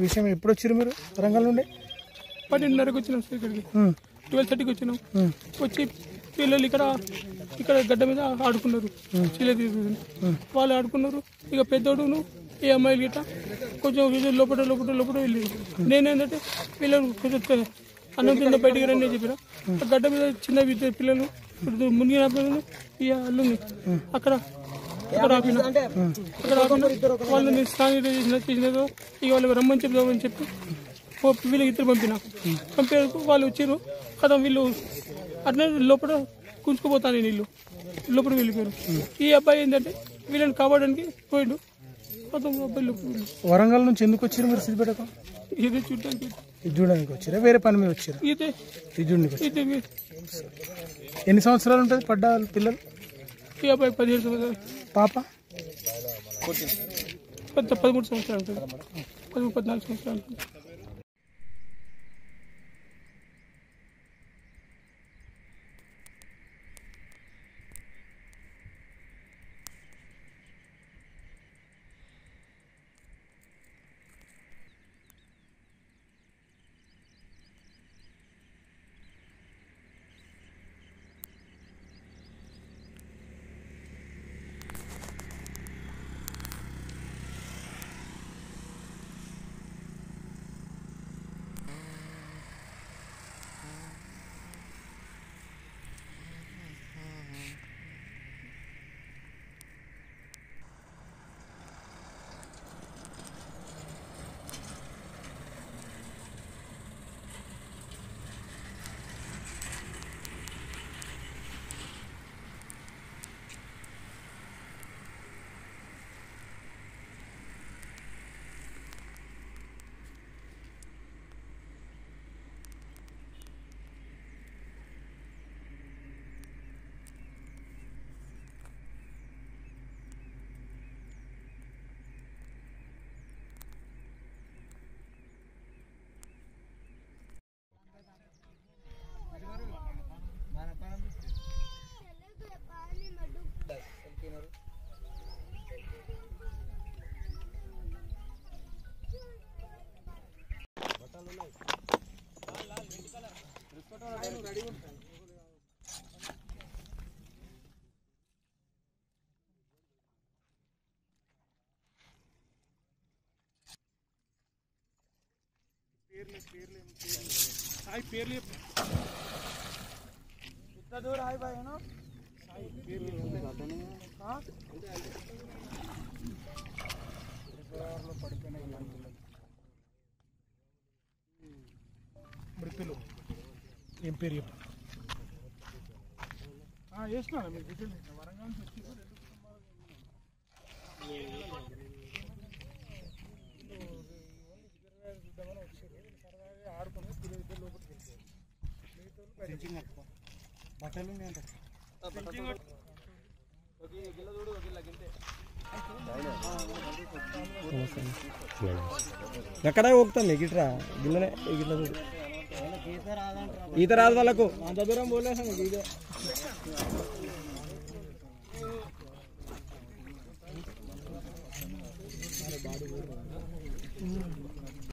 విషయం ఎప్పుడు వచ్చారు మీరు వరంగల్ నుండి? 12:30కి వచ్చినాం సార్ ఇక్కడికి. 12:30కి వచ్చినాం. వచ్చి పిల్లలు ఇక్కడ గడ్డ మీద ఆడుకున్నారు. వాళ్ళు ఆడుకున్నారు. ఇక పెద్దోడును ఈ అమ్మాయిలు గిట్ట కొంచెం లోపల వెళ్ళి నేనేంటంటే పిల్లలు కొంచెం అన్నం కింద బయటికి రండి అని చెప్పిన. గడ్డ మీద చిన్న పిల్లలు మునిగిన పిల్లలు ఈ అల్లుని అక్కడ ఆపిన. వాళ్ళని శానిటైజేషన్ చేసినదో ఇక వాళ్ళకి రమ్మని చెప్తామని చెప్పి వీళ్ళకి ఇద్దరు పంపారు. వాళ్ళు వచ్చారు కదా, వీళ్ళు అట్లా లోపల కుంచుకుపోతాను నీళ్ళు లోపల వెళ్ళిపోయారు. ఈ అబ్బాయి ఏంటంటే వీళ్ళని కాపాడడానికి పోయిండు. వరంగల్ నుంచి ఎందుకు వచ్చారు మీరు సిద్దిపేటకు? ఇదే చూడడానికి. ఇది చూడడానికి వచ్చారా, వేరే పని మీద వచ్చారు? ఇదే ఇది చూడండి. ఎన్ని సంవత్సరాలు ఉంటుంది పడ్డ పిల్లలు? ఈ అబ్బాయి 17 సంవత్సరాలు, పాప 13 సంవత్సరాలు ఉంటుంది, 14 సంవత్సరాలు ఉంటుంది. ఏం పేరు చెప్పు. వేసినా మీరు డీటెయిల్ వరంగల్ నుంచి ఎక్కడ ಹೋಗ್ತಾನೆ గిట్రా గిన్నె గిట్ల చూడు ఈత రాదు వాళ్ళకు అంత దూరం పోలేసాను.